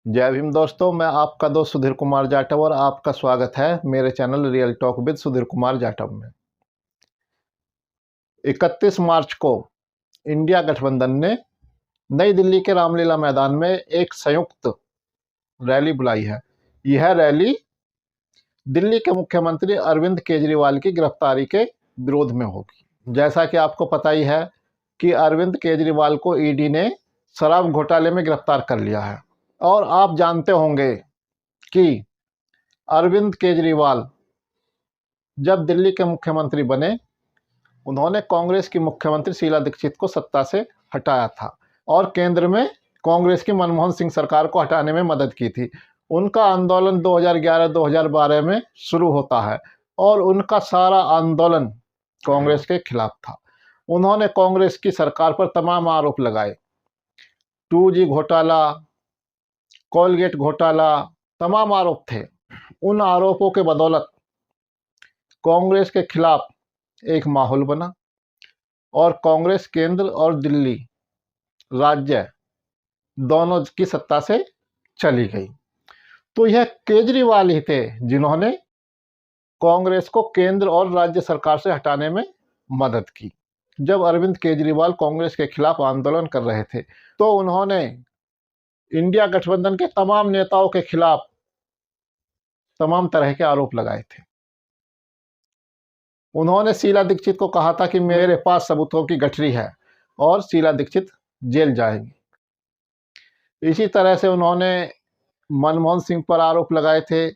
जय भीम दोस्तों, मैं आपका दोस्त सुधीर कुमार जाटव और आपका स्वागत है मेरे channel real talk with Sudhir Kumar Jatav में। 31 मार्च को इंडिया गठबंधन ने नई दिल्ली के रामलीला मैदान में एक संयुक्त रैली बुलाई है। यह रैली दिल्ली के मुख्यमंत्री अरविंद केजरीवाल की गिरफ्तारी के विरोध में होगी। जैसा कि आपको पता ही है कि अरविंद केजरीवाल को ईडी ने शराब घोटाले में गिरफ्तार कर लिया है और आप जानते होंगे कि अरविंद केजरीवाल जब दिल्ली के मुख्यमंत्री बने, उन्होंने कांग्रेस की मुख्यमंत्री शीला दीक्षित को सत्ता से हटाया था और केंद्र में कांग्रेस की मनमोहन सिंह सरकार को हटाने में मदद की थी। उनका आंदोलन 2011-2012 में शुरू होता है और उनका सारा आंदोलन कांग्रेस के खिलाफ था। उन्होंने कांग्रेस की सरकार पर तमाम आरोप लगाए, 2G घोटाला, कोलगेट घोटाला, तमाम आरोप थे। उन आरोपों के बदौलत कांग्रेस के खिलाफ एक माहौल बना और कांग्रेस केंद्र और दिल्ली राज्य दोनों की सत्ता से चली गई। तो यह केजरीवाल ही थे जिन्होंने कांग्रेस को केंद्र और राज्य सरकार से हटाने में मदद की। जब अरविंद केजरीवाल कांग्रेस के खिलाफ आंदोलन कर रहे थे तो उन्होंने इंडिया गठबंधन के तमाम नेताओं के खिलाफ तमाम तरह के आरोप लगाए थे। उन्होंने शीला दीक्षित को कहा था कि मेरे पास सबूतों की गठरी है और शीला दीक्षित जेल जाएंगी। इसी तरह से उन्होंने मनमोहन सिंह पर आरोप लगाए थे।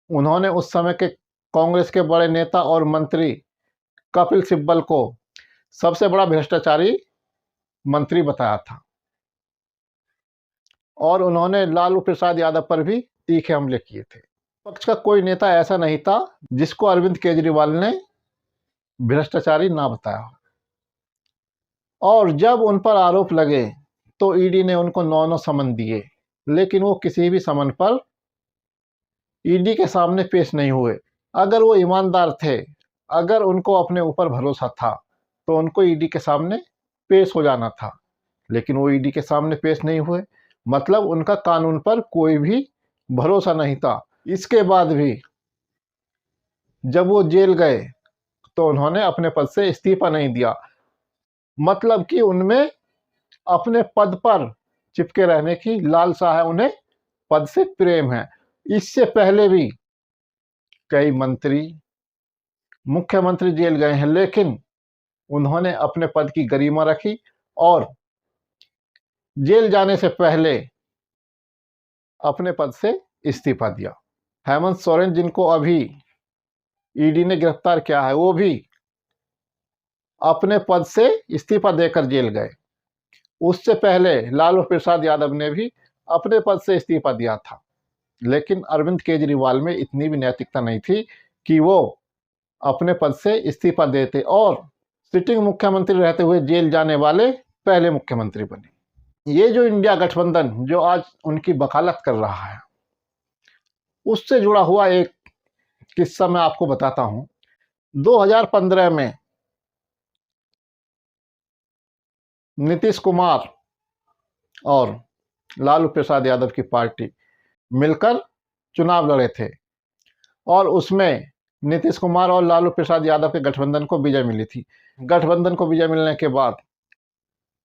उन्होंने उस समय के कांग्रेस के बड़े नेता और मंत्री कपिल सिब्बल को सबसे बड़ा भ्रष्टाचारी मंत्री बताया था और उन्होंने लालू प्रसाद यादव पर भी तीखे हमले किए थे। पक्ष का कोई नेता ऐसा नहीं था जिसको अरविंद केजरीवाल ने भ्रष्टाचारी ना बताया। और जब उन पर आरोप लगे तो ईडी ने उनको 9 समन दिए, लेकिन वो किसी भी समन पर ईडी के सामने पेश नहीं हुए। अगर वो ईमानदार थे, अगर उनको अपने ऊपर भरोसा था तो उनको ईडी के सामने पेश हो जाना था, लेकिन वो ईडी के सामने पेश नहीं हुए। मतलब उनका कानून पर कोई भी भरोसा नहीं था। इसके बाद भी जब वो जेल गए तो उन्होंने अपने पद से इस्तीफा नहीं दिया। मतलब कि उनमें अपने पद पर चिपके रहने की लालसा है, उन्हें पद से प्रेम है। इससे पहले भी कई मंत्री, मुख्यमंत्री जेल गए हैं, लेकिन उन्होंने अपने पद की गरिमा रखी और जेल जाने से पहले अपने पद से इस्तीफा दिया। हेमंत सोरेन, जिनको अभी ईडी ने गिरफ्तार किया है, वो भी अपने पद से इस्तीफा देकर जेल गए। उससे पहले लालू प्रसाद यादव ने भी अपने पद से इस्तीफा दिया था, लेकिन अरविंद केजरीवाल में इतनी भी नैतिकता नहीं थी कि वो अपने पद से इस्तीफा देते और सिटिंग मुख्यमंत्री रहते हुए जेल जाने वाले पहले मुख्यमंत्री बने। ये जो इंडिया गठबंधन जो आज उनकी वकालत कर रहा है, उससे जुड़ा हुआ एक किस्सा मैं आपको बताता हूं। 2015 में नीतीश कुमार और लालू प्रसाद यादव की पार्टी मिलकर चुनाव लड़े थे और उसमें नीतीश कुमार और लालू प्रसाद यादव के गठबंधन को विजय मिली थी। गठबंधन को विजय मिलने के बाद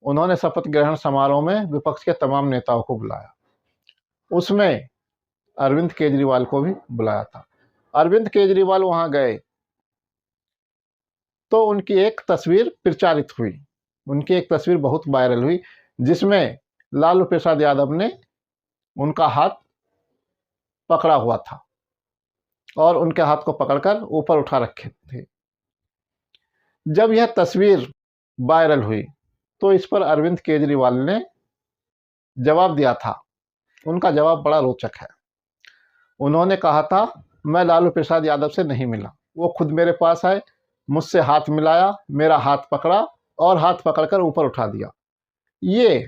उन्होंने शपथ ग्रहण समारोह में विपक्ष के तमाम नेताओं को बुलाया। उसमें अरविंद केजरीवाल को भी बुलाया था। अरविंद केजरीवाल वहां गए तो उनकी एक तस्वीर प्रचारित हुई, उनकी एक तस्वीर बहुत वायरल हुई, जिसमें लालू प्रसाद यादव ने उनका हाथ पकड़ा हुआ था और उनके हाथ को पकड़कर ऊपर उठा रखे थे। जब यह तस्वीर वायरल हुई तो इस पर अरविंद केजरीवाल ने जवाब दिया था। उनका जवाब बड़ा रोचक है। उन्होंने कहा था, मैं लालू प्रसाद यादव से नहीं मिला, वो खुद मेरे पास आए, मुझसे हाथ मिलाया, मेरा हाथ पकड़ा और हाथ पकड़कर ऊपर उठा दिया। ये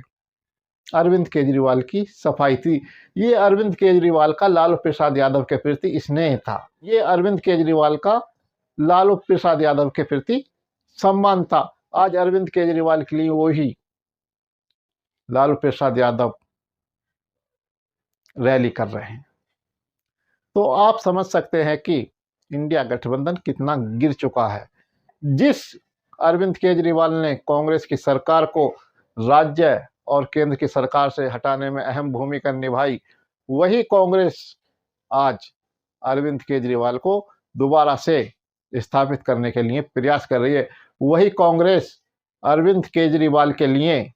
अरविंद केजरीवाल की सफाई थी। ये अरविंद केजरीवाल का लालू प्रसाद यादव के प्रति स्नेह था। ये अरविंद केजरीवाल का लालू प्रसाद यादव के प्रति सम्मान था। आज अरविंद केजरीवाल के लिए वही लालू प्रसाद यादव रैली कर रहे हैं। तो आप समझ सकते हैं कि इंडिया गठबंधन कितना गिर चुका है। जिस अरविंद केजरीवाल ने कांग्रेस की सरकार को राज्य और केंद्र की सरकार से हटाने में अहम भूमिका निभाई, वही कांग्रेस आज अरविंद केजरीवाल को दोबारा से स्थापित करने के लिए प्रयास कर रही है। वही कांग्रेस अरविंद केजरीवाल के लिए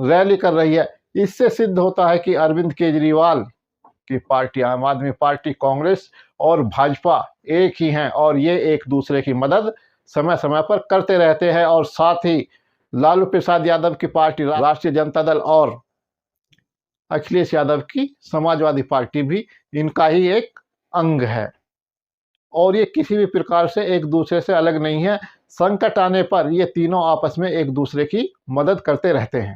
रैली कर रही है। इससे सिद्ध होता है कि अरविंद केजरीवाल की पार्टी आम आदमी पार्टी, कांग्रेस और भाजपा एक ही हैं और ये एक दूसरे की मदद समय समय पर करते रहते हैं। और साथ ही लालू प्रसाद यादव की पार्टी राष्ट्रीय जनता दल और अखिलेश यादव की समाजवादी पार्टी भी इनका ही एक अंग है और ये किसी भी प्रकार से एक दूसरे से अलग नहीं है। संकट आने पर ये तीनों आपस में एक दूसरे की मदद करते रहते हैं।